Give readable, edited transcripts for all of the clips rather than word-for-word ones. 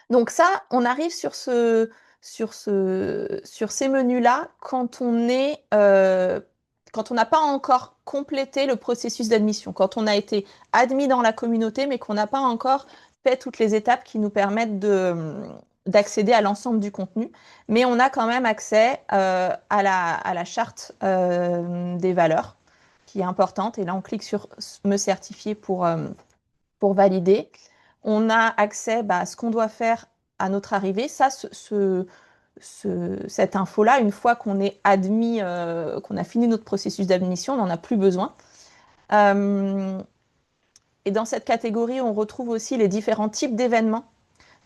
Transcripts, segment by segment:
Donc ça, on arrive sur ces menus-là quand on n'a pas encore complété le processus d'admission, quand on a été admis dans la communauté, mais qu'on n'a pas encore fait toutes les étapes qui nous permettent d'accéder à l'ensemble du contenu. Mais on a quand même accès à la charte des valeurs, qui est importante. Et là, on clique sur Me certifier pour valider. On a accès à ce qu'on doit faire à notre arrivée. Ça, cette info-là, une fois qu'on est admis, qu'on a fini notre processus d'admission, on n'en a plus besoin. Euh, et dans cette catégorie, on retrouve aussi les différents types d'événements.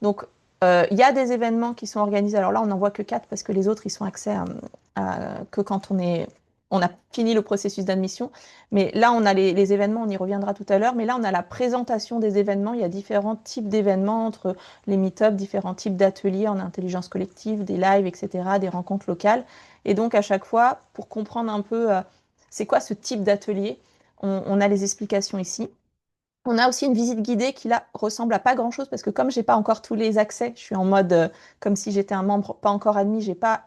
Donc, il y a des événements qui sont organisés. Alors là, on n'en voit que quatre parce que les autres, ils sont accès que quand on a fini le processus d'admission. Mais là, on a les événements, on y reviendra tout à l'heure. Mais là, on a la présentation des événements. Il y a différents types d'événements entre les meet-ups, différents types d'ateliers en intelligence collective, des lives, etc., des rencontres locales. Et donc, à chaque fois, pour comprendre un peu c'est quoi ce type d'atelier, on a les explications ici. On a aussi une visite guidée qui là ressemble à pas grand-chose parce que comme j'ai pas encore tous les accès, je suis en mode comme si j'étais un membre pas encore admis, j'ai pas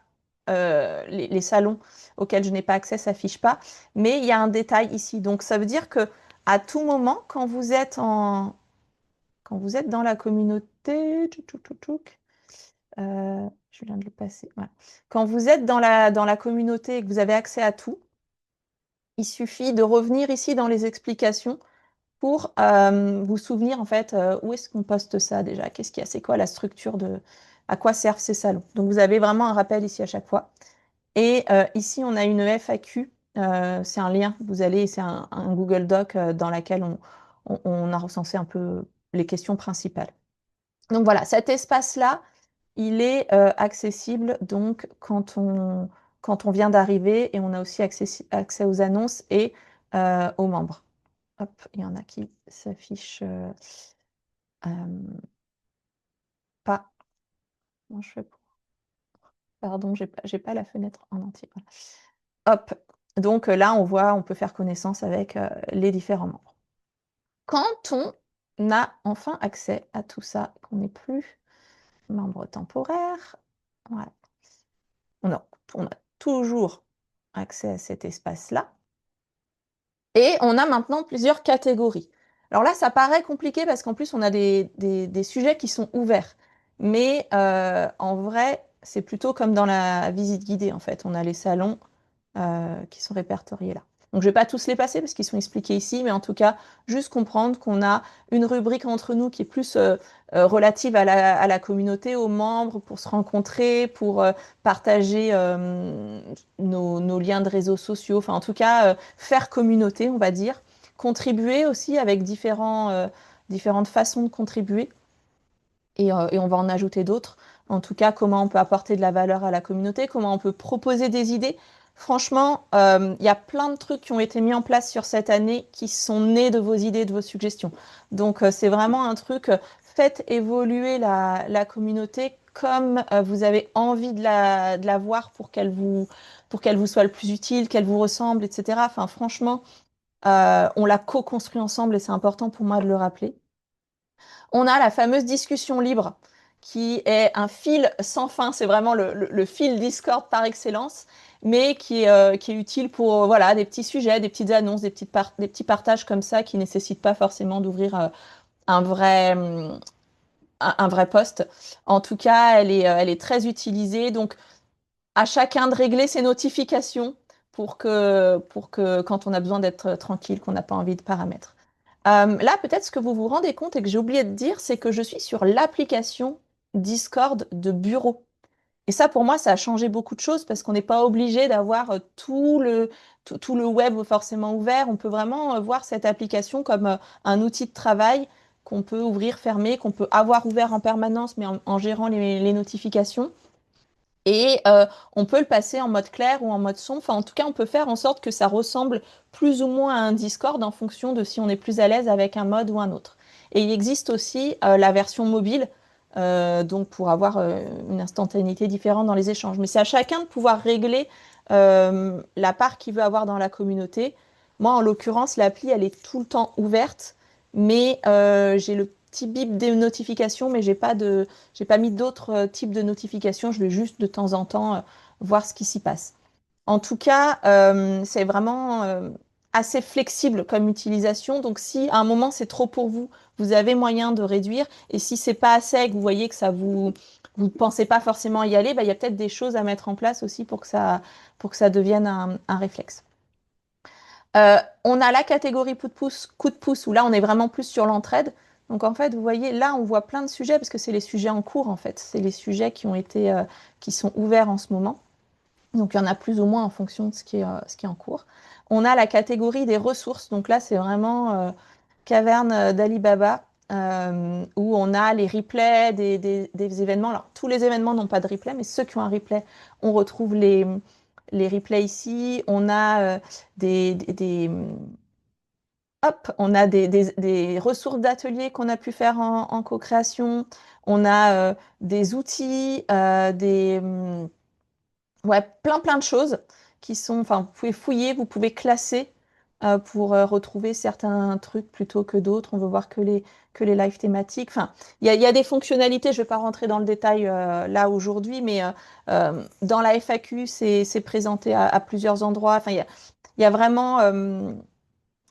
les salons auxquels je n'ai pas accès s'affichent pas, mais il y a un détail ici. Donc ça veut dire que à tout moment, quand vous êtes dans la communauté, je viens de le passer. Voilà. Quand vous êtes dans la communauté et que vous avez accès à tout, il suffit de revenir ici dans les explications pour vous souvenir en fait où est-ce qu'on poste ça déjà, qu'est-ce qu'il y a, c'est quoi la structure à quoi servent ces salons. Donc vous avez vraiment un rappel ici à chaque fois. Et ici on a une FAQ, c'est un lien, c'est un Google Doc dans lequel on a recensé un peu les questions principales. Donc voilà, cet espace-là, il est accessible donc quand on vient d'arriver et on a aussi accès aux annonces et aux membres. Hop, il y en a qui s'affichent euh, pas. Comment je fais Pardon, j'ai pas la fenêtre en entier. Voilà. Hop. Donc là, on voit, on peut faire connaissance avec les différents membres. Quand on a enfin accès à tout ça, qu'on n'est plus membre temporaire, voilà. On a toujours accès à cet espace-là. Et on a maintenant plusieurs catégories. Alors là, ça paraît compliqué parce qu'en plus, on a des sujets qui sont ouverts. Mais en vrai, c'est plutôt comme dans la visite guidée, en fait. On a les salons qui sont répertoriés là. Donc, je ne vais pas tous les passer parce qu'ils sont expliqués ici, mais en tout cas, juste comprendre qu'on a une rubrique entre nous qui est plus relative à la communauté, aux membres, pour se rencontrer, pour partager nos liens de réseaux sociaux, enfin, en tout cas, faire communauté, on va dire. Contribuer aussi avec différentes façons de contribuer. Et on va en ajouter d'autres. En tout cas, comment on peut apporter de la valeur à la communauté, comment on peut proposer des idées. Franchement, il y a plein de trucs qui ont été mis en place sur cette année qui sont nés de vos idées, de vos suggestions. Donc, c'est vraiment un truc, faites évoluer la communauté comme vous avez envie de la voir pour qu'elle vous soit le plus utile, qu'elle vous ressemble, etc. Enfin, franchement, on l'a co-construit ensemble et c'est important pour moi de le rappeler. On a la fameuse discussion libre, qui est un fil sans fin. C'est vraiment le fil Discord par excellence, mais qui est utile pour voilà, des petits sujets, des petites annonces, des petits partages comme ça qui ne nécessitent pas forcément d'ouvrir un vrai, un vrai post. En tout cas, elle est très utilisée. Donc, à chacun de régler ses notifications pour que quand on a besoin d'être tranquille, qu'on n'a pas envie de paramètres. Là, peut-être ce que vous vous rendez compte et que j'ai oublié de dire, c'est que je suis sur l'application Discord de bureau. Et ça, pour moi, ça a changé beaucoup de choses parce qu'on n'est pas obligé d'avoir tout le web forcément ouvert. On peut vraiment voir cette application comme un outil de travail qu'on peut ouvrir, fermer, qu'on peut avoir ouvert en permanence, mais en gérant les notifications. Et on peut le passer en mode clair ou en mode sombre. Enfin, en tout cas, on peut faire en sorte que ça ressemble plus ou moins à un Discord en fonction de si on est plus à l'aise avec un mode ou un autre. Et il existe aussi la version mobile, donc pour avoir une instantanéité différente dans les échanges. Mais c'est à chacun de pouvoir régler la part qu'il veut avoir dans la communauté. Moi, en l'occurrence, l'appli, elle est tout le temps ouverte, mais petit bip des notifications, mais j'ai pas mis d'autres types de notifications. Je vais juste de temps en temps voir ce qui s'y passe. En tout cas, c'est vraiment assez flexible comme utilisation. Donc, si à un moment c'est trop pour vous, vous avez moyen de réduire. Et si c'est pas assez, et que vous voyez que vous ne pensez pas forcément y aller, bah, il y a peut-être des choses à mettre en place aussi pour que ça devienne un réflexe. On a la catégorie coup de pouce, où là, on est vraiment plus sur l'entraide. Donc, en fait, vous voyez, là, on voit plein de sujets, parce que c'est les sujets en cours, en fait. C'est les sujets qui sont ouverts en ce moment. Donc, il y en a plus ou moins en fonction de ce qui est en cours. On a la catégorie des ressources. Donc là, c'est vraiment caverne d'Ali Baba, où on a les replays des événements. Alors, tous les événements n'ont pas de replay, mais ceux qui ont un replay, on retrouve les replays ici. On a hop, on a des ressources d'ateliers qu'on a pu faire en co-création. On a des outils, ouais, plein de choses qui sont, enfin, vous pouvez fouiller, vous pouvez classer pour retrouver certains trucs plutôt que d'autres. On veut voir que les lives thématiques. Enfin, il y a des fonctionnalités, je ne vais pas rentrer dans le détail là aujourd'hui, mais dans la FAQ, c'est présenté à plusieurs endroits. Enfin, il y a vraiment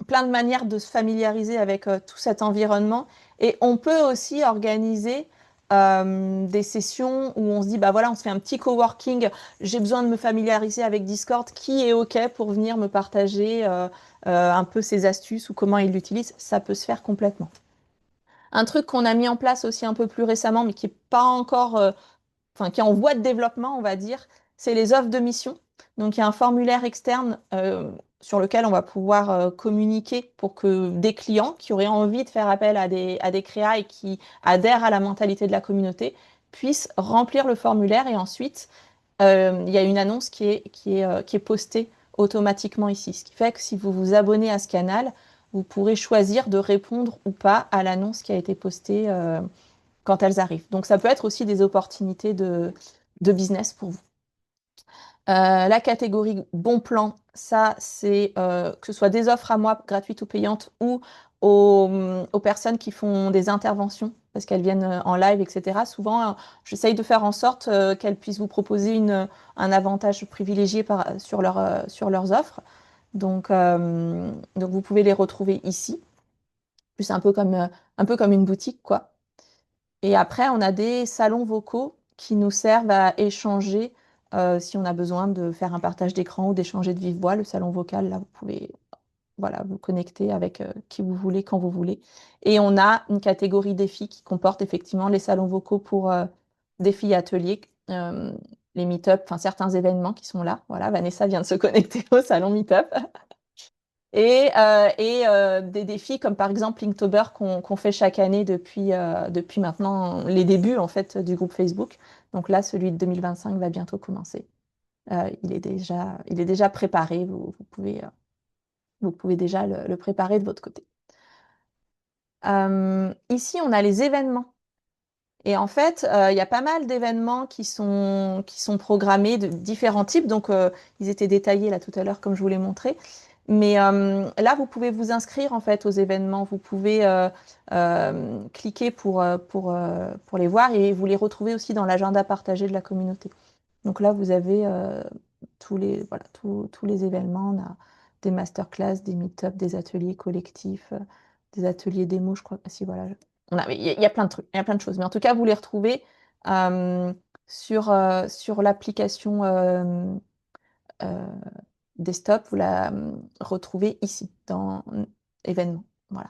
plein de manières de se familiariser avec tout cet environnement. Et on peut aussi organiser des sessions où on se dit, bah voilà, on se fait un petit coworking, j'ai besoin de me familiariser avec Discord, qui est OK pour venir me partager un peu ses astuces ou comment il l'utilise, ça peut se faire complètement. Un truc qu'on a mis en place aussi un peu plus récemment, mais qui est pas encore enfin, qui est en voie de développement, on va dire, c'est les offres de mission. Donc, il y a un formulaire externe sur lequel on va pouvoir communiquer pour que des clients qui auraient envie de faire appel à des créas et qui adhèrent à la mentalité de la communauté puissent remplir le formulaire et ensuite, il y a une annonce qui est postée automatiquement ici. Ce qui fait que si vous vous abonnez à ce canal, vous pourrez choisir de répondre ou pas à l'annonce qui a été postée quand elles arrivent. Donc ça peut être aussi des opportunités de business pour vous. La catégorie bon plan, ça c'est que ce soit des offres à moi gratuites ou payantes ou aux personnes qui font des interventions parce qu'elles viennent en live, etc. Souvent, j'essaye de faire en sorte qu'elles puissent vous proposer un avantage privilégié sur leurs offres. Donc vous pouvez les retrouver ici, plus un peu comme une boutique, quoi. Et après, on a des salons vocaux qui nous servent à échanger si on a besoin de faire un partage d'écran ou d'échanger de vive voix. Le salon vocal, là, vous pouvez voilà, vous connecter avec qui vous voulez, quand vous voulez. Et on a une catégorie défis qui comporte effectivement les salons vocaux pour défis ateliers, les meet-up, enfin certains événements qui sont là. Voilà, Vanessa vient de se connecter au salon meet-up. Des défis comme par exemple Linktober qu'on fait chaque année depuis maintenant les débuts en fait du groupe Facebook. Donc là, celui de 2025 va bientôt commencer. Il est déjà préparé. Vous pouvez déjà le préparer de votre côté. Ici, on a les événements. Et en fait, il y a pas mal d'événements qui sont programmés de différents types. Donc, ils étaient détaillés là tout à l'heure, comme je vous l'ai montré. Mais là, vous pouvez vous inscrire en fait aux événements. Vous pouvez cliquer pour les voir et vous les retrouvez aussi dans l'agenda partagé de la communauté. Donc là, vous avez voilà, tous les événements. On a des masterclass, des meet-ups, des ateliers collectifs, des ateliers démo, je crois. Ah, si, voilà. Il y a plein de trucs, il y a plein de choses. Mais en tout cas, vous les retrouvez euh, sur l'application euh, desktop. Vous la retrouvez ici, dans événements. Voilà.